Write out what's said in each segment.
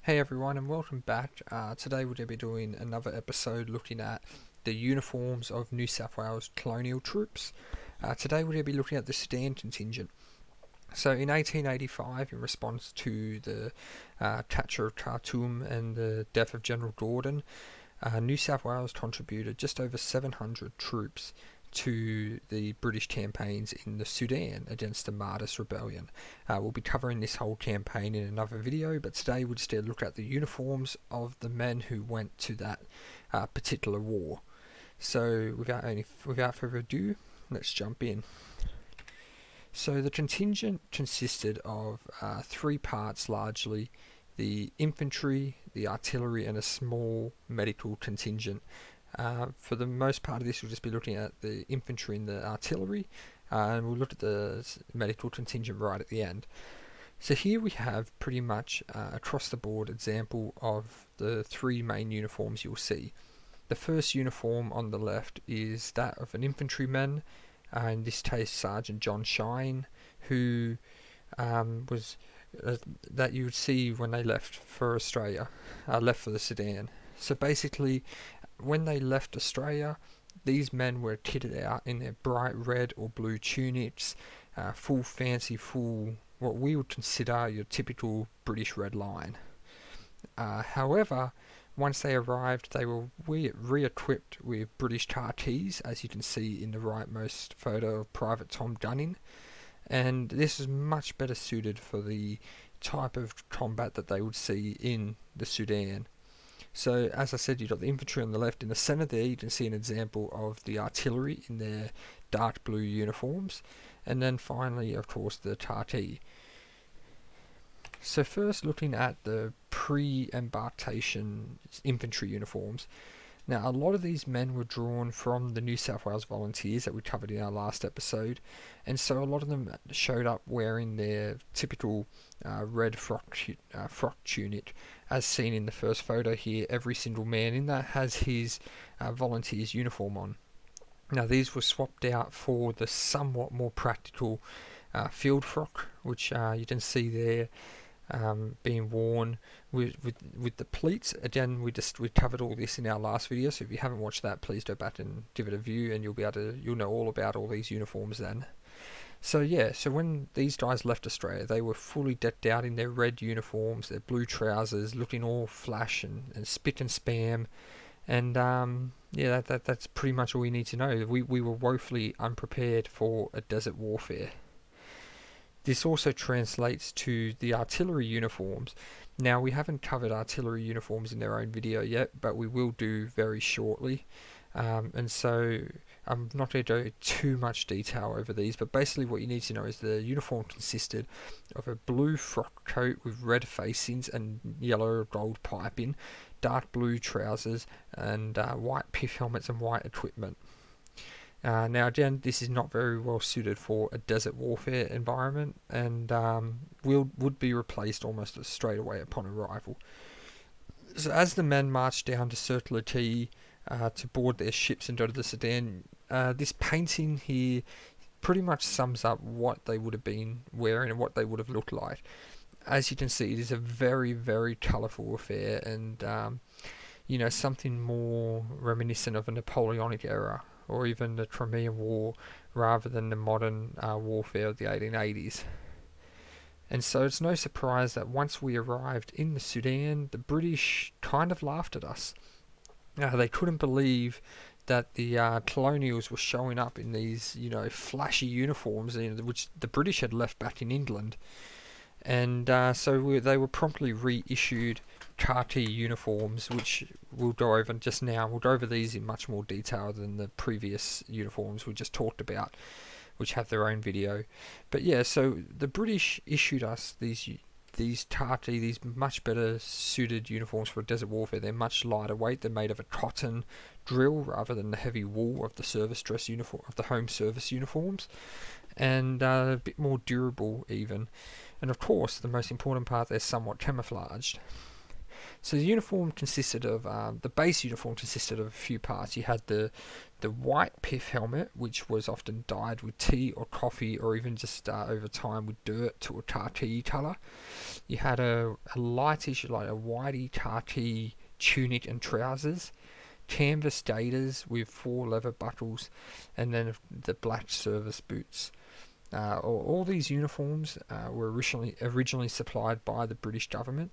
Hey everyone, and welcome back. Today we're going to be doing another episode looking at the uniforms of New South Wales colonial troops. Today we're going to be looking at the Sudan Contingent. So in 1885, in response to the capture of Khartoum and the death of General Gordon, New South Wales contributed just over 700 troops to the British campaigns in the Sudan against the Martis Rebellion. We'll be covering this whole campaign in another video, but today we'll just look at the uniforms of the men who went to that particular war. So without further ado, let's jump in. So the contingent consisted of three parts largely: the infantry, the artillery, and a small medical contingent. For the most part of this, we'll just be looking at the infantry and the artillery, and we'll look at the medical contingent right at the end. So here we have pretty much across the board example of the three main uniforms you'll see. The first uniform on the left is that of an infantryman, in this case Sergeant John Shine, who was that you would see when they left for Australia, left for the Sudan. So basically, when they left Australia, these men were kitted out in their bright red or blue tunics, full what we would consider your typical British Red Line. However, once they arrived, they were re-equipped with British khakis, as you can see in the rightmost photo of Private Tom Gunning, and this is much better suited for the type of combat that they would see in the Sudan. So as I said, you've got the infantry on the left. In the centre there, you can see an example of the artillery in their dark blue uniforms, and then finally, of course, the khaki. So first, looking at the pre-embarkation infantry uniforms. Now, a lot of these men were drawn from the New South Wales Volunteers that we covered in our last episode, and so a lot of them showed up wearing their typical red frock tunic, as seen in the first photo here. Every single man in that has his Volunteers uniform on. Now, these were swapped out for the somewhat more practical field frock, which you can see there. Being worn with the pleats. Again, we covered all this in our last video, so if you haven't watched that, please go back and give it a view, and you'll know all about all these uniforms then. So when these guys left Australia, they were fully decked out in their red uniforms, their blue trousers, looking all flash and spick and spam, and that's pretty much all you need to know. We were woefully unprepared for a desert warfare. This also translates to the artillery uniforms. Now, we haven't covered artillery uniforms in their own video yet, but we will do very shortly. And so I'm not going to go too much detail over these, but basically what you need to know is the uniform consisted of a blue frock coat with red facings and yellow or gold piping, dark blue trousers, and white pith helmets and white equipment. Now again, this is not very well suited for a desert warfare environment, and would be replaced almost straight away upon arrival. So as the men marched down to Circular Quay to board their ships and go to the Sudan, this painting here pretty much sums up what they would have been wearing and what they would have looked like. As you can see, it is a very, very colourful affair, and something more reminiscent of a Napoleonic era, or even the Crimean War, rather than the modern warfare of the 1880s. And so it's no surprise that once we arrived in the Sudan, the British kind of laughed at us. They couldn't believe that the colonials were showing up in these, flashy uniforms, which the British had left back in England. And so they were promptly reissued khaki uniforms, which we'll go over just now. We'll go over these in much more detail than the previous uniforms we just talked about, which have their own video. But yeah, so the British issued us these khaki, these much better suited uniforms for desert warfare. They're much lighter weight. They're made of a cotton drill rather than the heavy wool of the service dress uniform, of the home service uniforms, and a bit more durable even. And of course, the most important part, they're somewhat camouflaged. So the uniform consisted of the base uniform consisted of a few parts. You had the white pith helmet, which was often dyed with tea or coffee, or even just over time with dirt to a tartee colour. You had a lightish, like a whitey tartee tunic and trousers, canvas gaiters with 4 leather buckles, and then the black service boots. All these uniforms were originally supplied by the British government.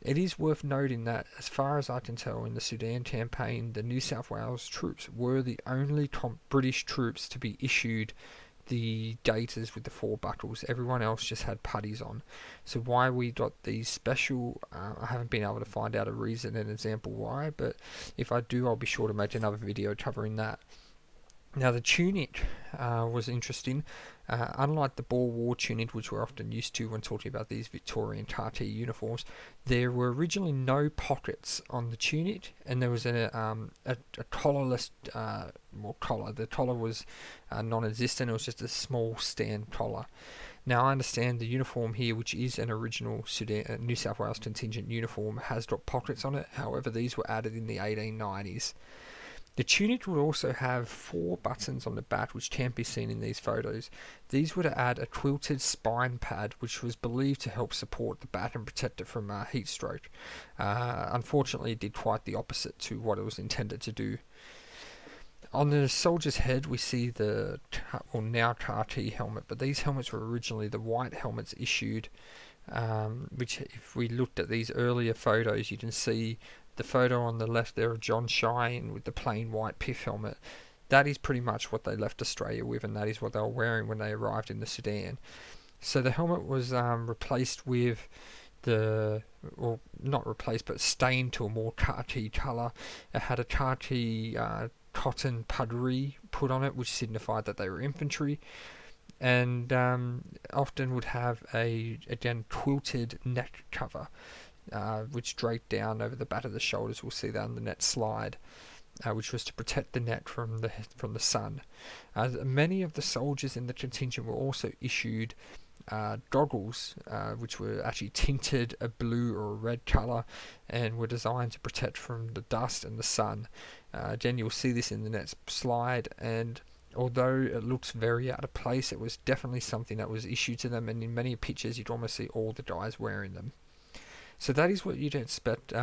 It is worth noting that, as far as I can tell, in the Sudan campaign, the New South Wales troops were the only British troops to be issued the gaiters with the 4 buckles. Everyone else just had putties on. So why we got these special, I haven't been able to find out a reason and example why, but if I do, I'll be sure to make another video covering that. Now the tunic was interesting. Unlike the Boer War tunic, which we're often used to when talking about these Victorian tartee uniforms, there were originally no pockets on the tunic, and there was a collarless collar. The collar was non-existent. It was just a small stand collar. Now I understand the uniform here, which is an original New South Wales contingent uniform, has got pockets on it. However, these were added in the 1890s. The tunic would also have 4 buttons on the back, which can't be seen in these photos. These were to add a quilted spine pad, which was believed to help support the back and protect it from heat stroke. Unfortunately, it did quite the opposite to what it was intended to do. On the soldier's head, we see the now tartee helmet, but these helmets were originally the white helmets issued, which, if we looked at these earlier photos, you can see the photo on the left there of John Shine with the plain white pith helmet. That is pretty much what they left Australia with, and that is what they were wearing when they arrived in the Sudan. So the helmet was replaced with not replaced, but stained to a more tartee colour. It had a tartee cotton puggree put on it, which signified that they were infantry, and often would have again quilted neck cover, which draped down over the back of the shoulders. We'll see that on the next slide, which was to protect the neck from the sun. Many of the soldiers in the contingent were also issued goggles, which were actually tinted a blue or a red colour, and were designed to protect from the dust and the sun. Again, you'll see this in the next slide, and although it looks very out of place, it was definitely something that was issued to them, and in many pictures you'd almost see all the guys wearing them. So that is what you'd expect.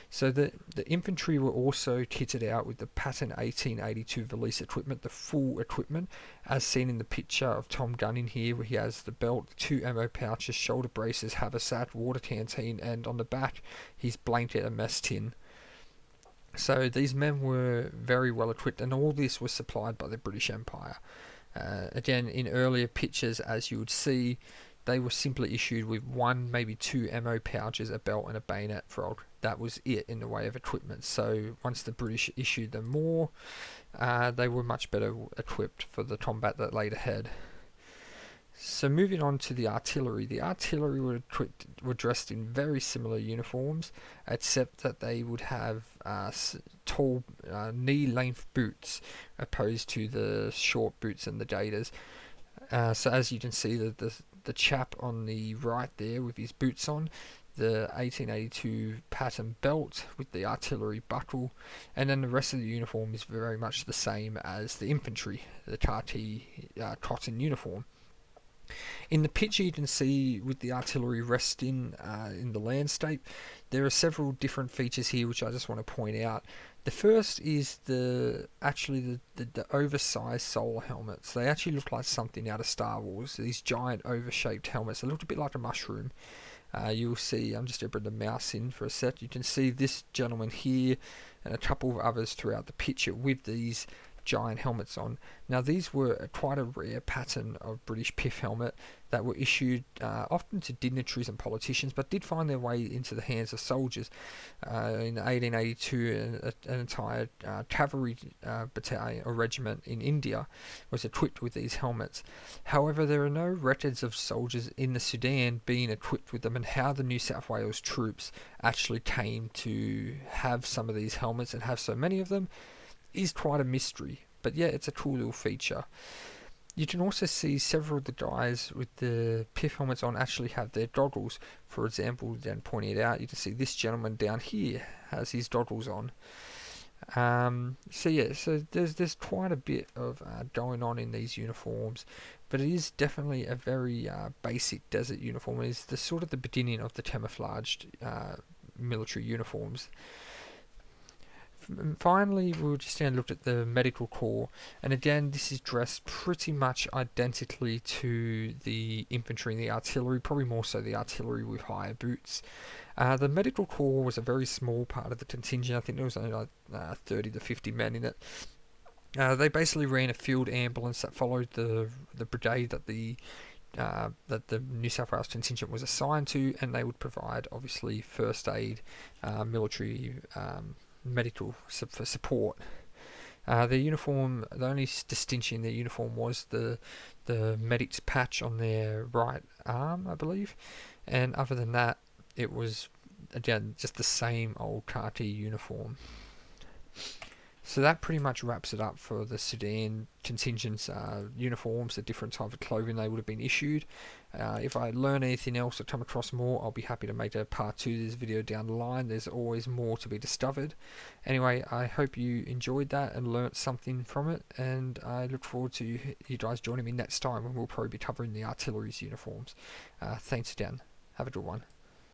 So the infantry were also kitted out with the pattern 1882 valise equipment, the full equipment, as seen in the picture of Tom Gunn in here, where he has the belt, 2 ammo pouches, shoulder braces, haversack, water canteen, and on the back his blanket and mess tin. So these men were very well equipped, and all this was supplied by the British Empire. Again, in earlier pictures, as you would see, they were simply issued with 1, maybe 2 ammo pouches, a belt, and a bayonet frog. That was it in the way of equipment. So once the British issued them more, they were much better equipped for the combat that laid ahead. So moving on to the artillery. The artillery were dressed in very similar uniforms, except that they would have tall knee-length boots, opposed to the short boots and the gaiters. So as you can see, the chap on the right there with his boots on, the 1882 pattern belt with the artillery buckle, and then the rest of the uniform is very much the same as the infantry, the tartee cotton uniform. In the picture you can see with the artillery resting in the landscape, there are several different features here which I just want to point out. The first is the oversized solar helmets. They actually look like something out of Star Wars. These giant over-shaped helmets. They looked a bit like a mushroom. You'll see, I'm just going to bring the mouse in for a sec. You can see this gentleman here and a couple of others throughout the picture with these giant helmets on. Now these were quite a rare pattern of British pith helmet that were issued often to dignitaries and politicians, but did find their way into the hands of soldiers. In 1882, an entire cavalry battalion or regiment in India was equipped with these helmets. However, there are no records of soldiers in the Sudan being equipped with them, and how the New South Wales troops actually came to have some of these helmets and have so many of them is quite a mystery, but yeah, it's a cool little feature. You can also see several of the guys with the PIF helmets on actually have their goggles. For example, then pointing it out, you can see this gentleman down here has his goggles on. So yeah, so there's quite a bit of going on in these uniforms, but it is definitely a very basic desert uniform. It is the sort of the beginning of the camouflaged military uniforms. Finally, we'll just look at the medical corps, and again, this is dressed pretty much identically to the infantry and the artillery, probably more so the artillery with higher boots. The medical corps was a very small part of the contingent. I think there was only like 30 to 50 men in it. They basically ran a field ambulance that followed the brigade that the New South Wales contingent was assigned to, and they would provide obviously first aid, military, medical for support. Their uniform, the only distinction in their uniform was the medic's patch on their right arm, I believe, and other than that, it was again just the same old khaki uniform. So that pretty much wraps it up for the Sudan contingent's uniforms, the different type of clothing they would have been issued. If I learn anything else or come across more, I'll be happy to make a part 2 of this video down the line. There's always more to be discovered. Anyway, I hope you enjoyed that and learnt something from it, and I look forward to you guys joining me next time when we'll probably be covering the artillery's uniforms. Thanks again. Have a good one.